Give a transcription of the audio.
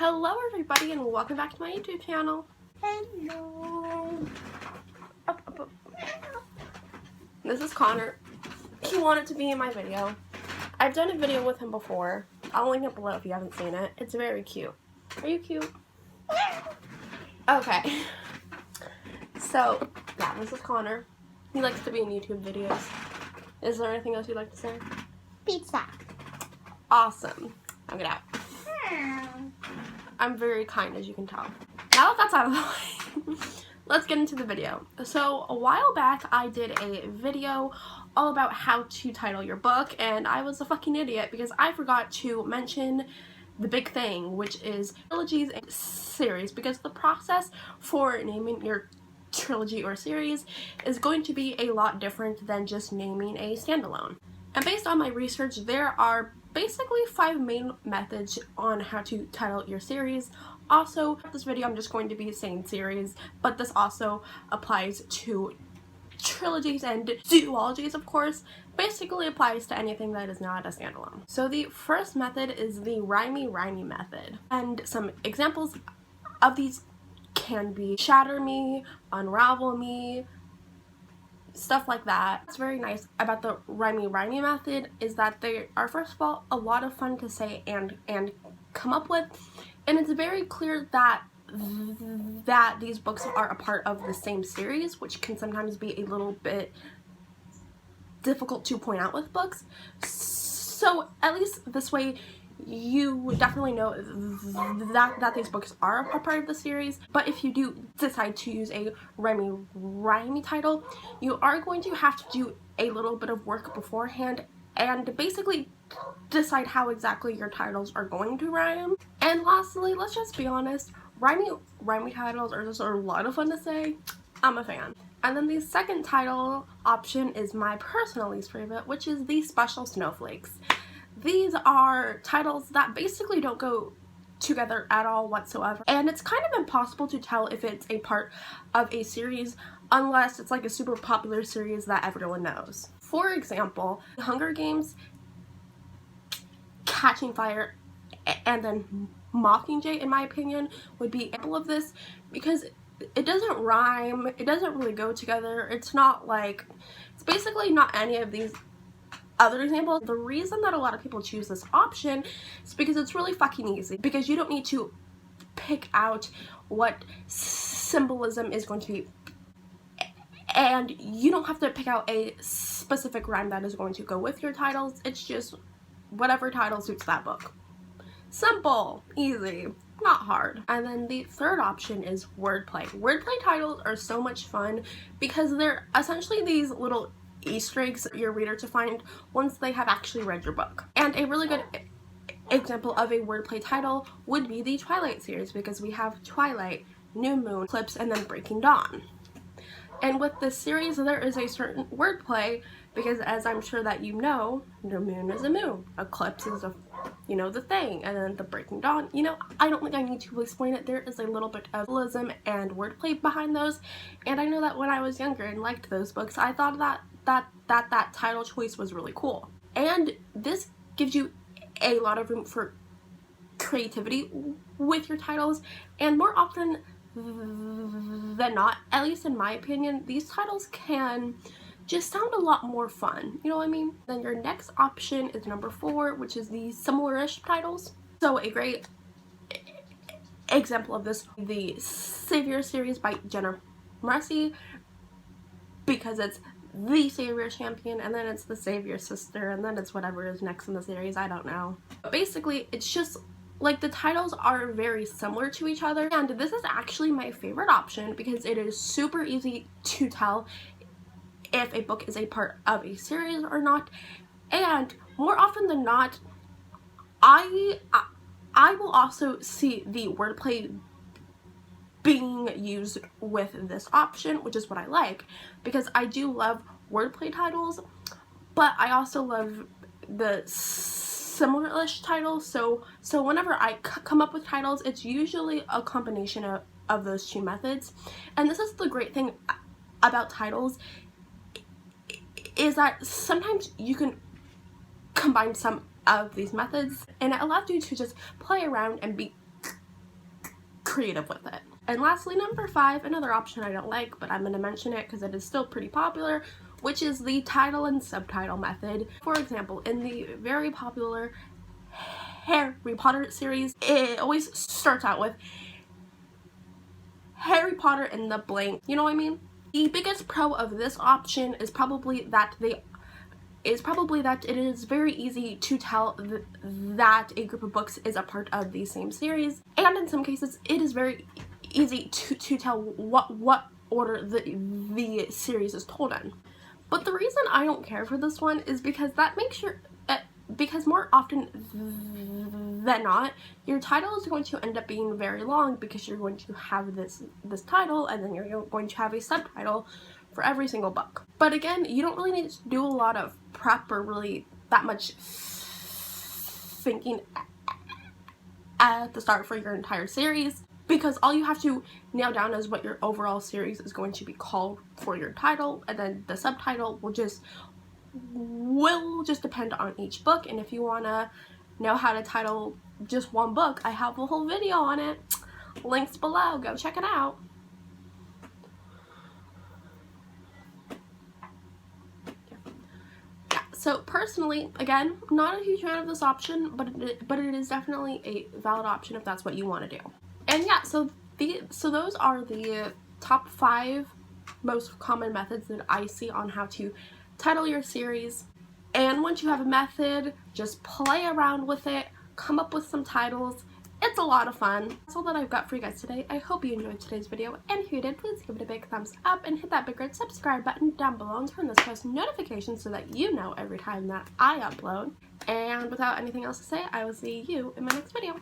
Hello everybody and welcome back to my YouTube channel. Hello. Up. This is Connor. He wanted to be in my video. I've done a video with him before. I'll link it below if you haven't seen it. It's very cute. Are you cute? Okay. So, yeah, this is Connor. He likes to be in YouTube videos. Is there anything else you'd like to say? Pizza. Awesome. Now get out. I'm very kind, as you can tell. Now that that's out of the way, let's get into the video. So a while back I did a video all about how to title your book, and I was a fucking idiot because I forgot to mention the big thing, which is trilogies and series, because the process for naming your trilogy or series is going to be a lot different than just naming a standalone. And based on my research, there are basically 5 main methods on how to title your series. Also, this video I'm just going to be saying series, but this also applies to trilogies and duologies, of course. Basically applies to anything that is not a standalone. So the first method is the rhymey method. And some examples of these can be shatter me, unravel me, stuff like that. What's very nice about the rhymey method is that they are, first of all, a lot of fun to say and come up with, and it's very clear that these books are a part of the same series, which can sometimes be a little bit difficult to point out with books. So at least this way you definitely know that these books are a part of the series. But if you do decide to use a rhymey title, you are going to have to do a little bit of work beforehand and basically decide how exactly your titles are going to rhyme. And lastly, let's just be honest, rhymey titles are just a lot of fun to say. I'm a fan. And then the second title option is my personal least favorite, which is the special snowflakes. These are titles that basically don't go together at all whatsoever, and it's kind of impossible to tell if it's a part of a series unless it's like a super popular series that everyone knows. For example, Hunger Games, Catching Fire, and then Mockingjay, in my opinion, would be an example of this, because it doesn't rhyme, it doesn't really go together, it's basically not any of these other example. The reason that a lot of people choose this option is because it's really fucking easy, because you don't need to pick out what symbolism is going to be, and you don't have to pick out a specific rhyme that is going to go with your titles. It's just whatever title suits that book. Simple, easy, not hard. And then the third option is wordplay. Wordplay titles are so much fun because they're essentially these little Easter eggs for your reader to find once they have actually read your book. And a really good example of a wordplay title would be the Twilight series, because we have Twilight, New Moon, Eclipse, and then Breaking Dawn. And with this series there is a certain wordplay, because as I'm sure that you know, New Moon is a moon, Eclipse is a, the thing, and then the Breaking Dawn, I don't think I need to explain it. There is a little bit of symbolism and wordplay behind those, and I know that when I was younger and liked those books, I thought that title choice was really cool. And this gives you a lot of room for creativity with your titles, and more often than not, at least in my opinion, these titles can just sound a lot more fun, you know what I mean? Then your next option is number 4, which is the similar-ish titles. So a great example of this, the Savior series by Jenna Mercy, because it's the Savior champion, and then it's the Savior sister, and then it's whatever is next in the series, I don't know. But basically, it's just like the titles are very similar to each other, and this is actually my favorite option because it is super easy to tell if a book is a part of a series or not. And more often than not, I will also see the wordplay being used with this option, which is what I like, because I do love wordplay titles, but I also love the similar-ish titles. So whenever I come up with titles, it's usually a combination of those two methods. And this is the great thing about titles, is that sometimes you can combine some of these methods, and it allows you to just play around and be creative with it. And lastly, number 5, another option I don't like, but I'm going to mention it because it is still pretty popular, which is the title and subtitle method. For example, in the very popular Harry Potter series, it always starts out with Harry Potter in the blank, you know what I mean? The biggest pro of this option is probably that it is very easy to tell that a group of books is a part of the same series, and in some cases it is very easy to tell what order the series is told in. But the reason I don't care for this one is because that makes because more often than not, your title is going to end up being very long because you're going to have this title, and then you're going to have a subtitle for every single book. But again, you don't really need to do a lot of prep or really that much thinking at the start for your entire series, because all you have to nail down is what your overall series is going to be called for your title, and then the subtitle will just depend on each book. And if you want to know how to title just one book, I have a whole video on it. Links below, go check it out. Yeah, so personally, again, not a huge fan of this option, but it is definitely a valid option if that's what you want to do. And yeah, so those are the top 5 most common methods that I see on how to title your series. And once you have a method, just play around with it, come up with some titles. It's a lot of fun. That's all that I've got for you guys today. I hope you enjoyed today's video, and if you did, please give it a big thumbs up and hit that big red subscribe button down below and turn those post notifications so that you know every time that I upload. And without anything else to say, I will see you in my next video.